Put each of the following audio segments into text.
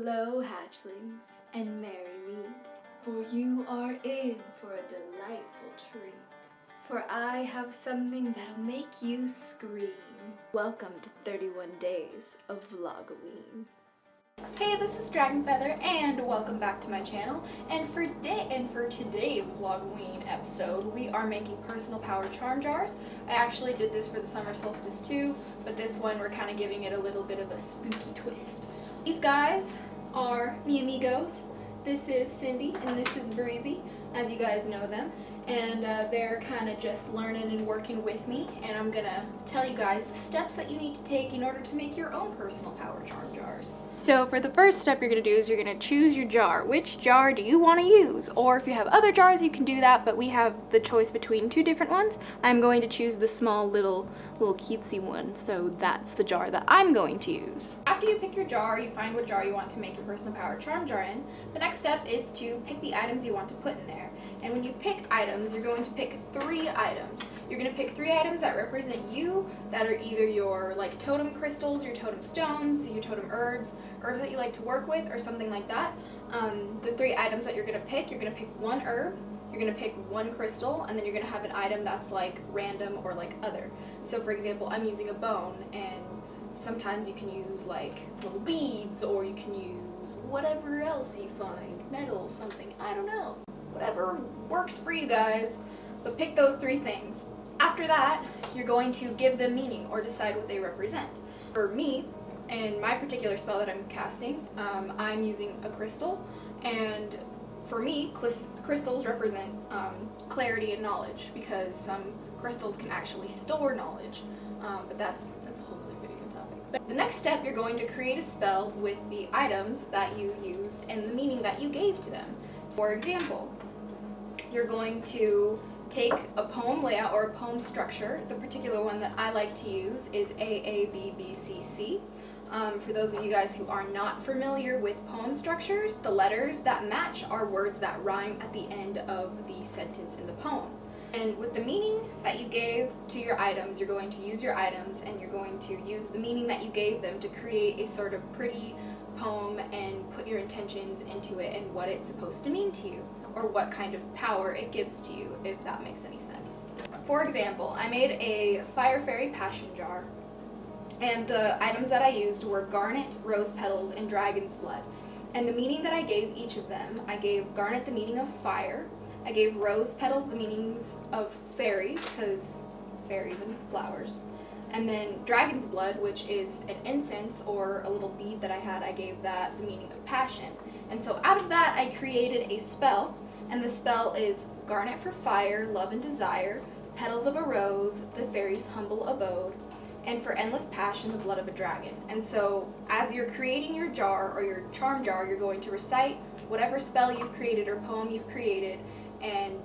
Hello, hatchlings, and merry meet, for you are in for a delightful treat. For I have something that'll make you scream. Welcome to 31 Days of Vlogoween. Hey, this is Dragon Feather, and welcome back to my channel. And for today's Vlogoween episode, we are making personal power charm jars. I actually did this for the summer solstice too, but this one we're kind of giving it a little bit of a spooky twist. These guys are mi amigos. This is Cindy and this is Breezy, as you guys know them. And they're kind of just learning and working with me, and I'm gonna tell you guys the steps that you need to take in order to make your own personal power charm jars. So for the first step you're gonna do is you're gonna choose your jar. Which jar do you want to use? Or if you have other jars you can do that, but we have the choice between two different ones. I'm going to choose the small little cutesy one, so that's the jar that I'm going to use. After you pick your jar, you find what jar you want to make your personal power charm jar in. The next step is to pick the items you want to put in there. And when you pick items, you're going to pick 3 items. You're going to pick 3 items that represent you, that are either your totem crystals, your totem stones, your totem herbs that you like to work with, or something like that. The 3 items that you're going to pick 1 herb, you're going to pick 1 crystal, and then you're going to have an item that's like random or like other. So for example, I'm using a bone, and sometimes you can use like little beads, or you can use whatever else you find, metal, something, I don't know. Whatever works for you guys, but pick those 3 things. After that, you're going to give them meaning or decide what they represent. For me, in my particular spell that I'm casting, I'm using a crystal, and for me, crystals represent clarity and knowledge, because some crystals can actually store knowledge, but that's a whole other video topic. But the next step, you're going to create a spell with the items that you used and the meaning that you gave to them. For example, you're going to take a poem layout or a poem structure. The particular one that I like to use is AABBCC. For those of you guys who are not familiar with poem structures, the letters that match are words that rhyme at the end of the sentence in the poem. And with the meaning that you gave to your items, you're going to use your items and you're going to use the meaning that you gave them to create a sort of pretty poem and put your intentions into it and what it's supposed to mean to you, or what kind of power it gives to you, if that makes any sense. For example, I made a Fire Fairy Passion jar, and the items that I used were garnet, rose petals, and dragon's blood. And the meaning that I gave each of them, I gave garnet the meaning of fire, I gave rose petals the meanings of fairies, because fairies and flowers, and then dragon's blood, which is an incense or a little bead that I had, I gave that the meaning of passion. And so out of that I created a spell, and the spell is garnet for fire, love and desire, petals of a rose, the fairy's humble abode, and for endless passion, the blood of a dragon. And so as you're creating your jar or your charm jar, you're going to recite whatever spell you've created or poem you've created, and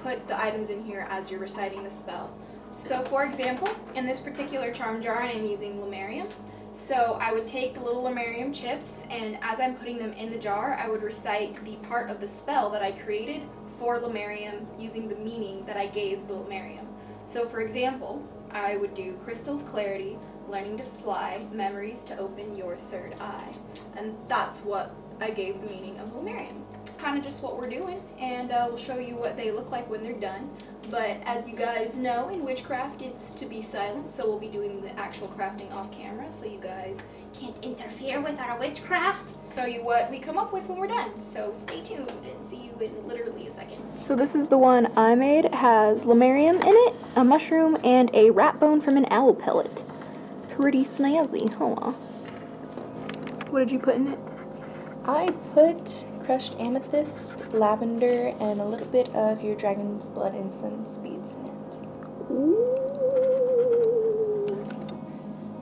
put the items in here as you're reciting the spell. So for example, in this particular charm jar I am using Lumerium. So I would take the little Lumerium chips, and as I'm putting them in the jar, I would recite the part of the spell that I created for Lumerium using the meaning that I gave the Lumerium. So for example, I would do crystal's clarity, learning to fly, memories to open your 3rd eye. And that's what I gave the meaning of Lumerium. Kind of just what we're doing, and we'll show you what they look like when they're done. But as you guys know, in witchcraft it's to be silent, so we'll be doing the actual crafting off camera, so you guys can't interfere with our witchcraft. Show you what we come up with when we're done, so stay tuned and see you in literally a second. So this is the one I made. It has Lumerium in it, a mushroom, and a rat bone from an owl pellet. Pretty snazzy, huh? What did you put in it? I put crushed amethyst, lavender, and a little bit of your dragon's blood incense beads in it. Ooh.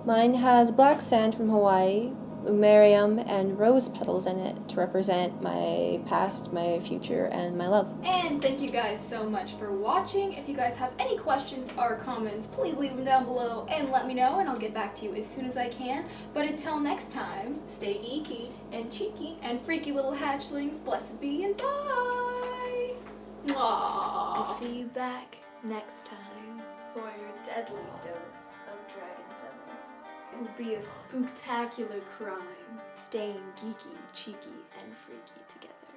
Mine has black sand from Hawaii, Lumerium, and rose petals in it to represent my past, my future, and my love. And thank you guys so much for watching. If you guys have any questions or comments, please leave them down below and let me know, and I'll get back to you as soon as I can. But until next time, stay geeky and cheeky and freaky little hatchlings. Blessed be and bye! Mwah. I'll see you back next time for your deadly dose of dragon feather. will be a spooktacular crime, staying geeky, cheeky, and freaky together.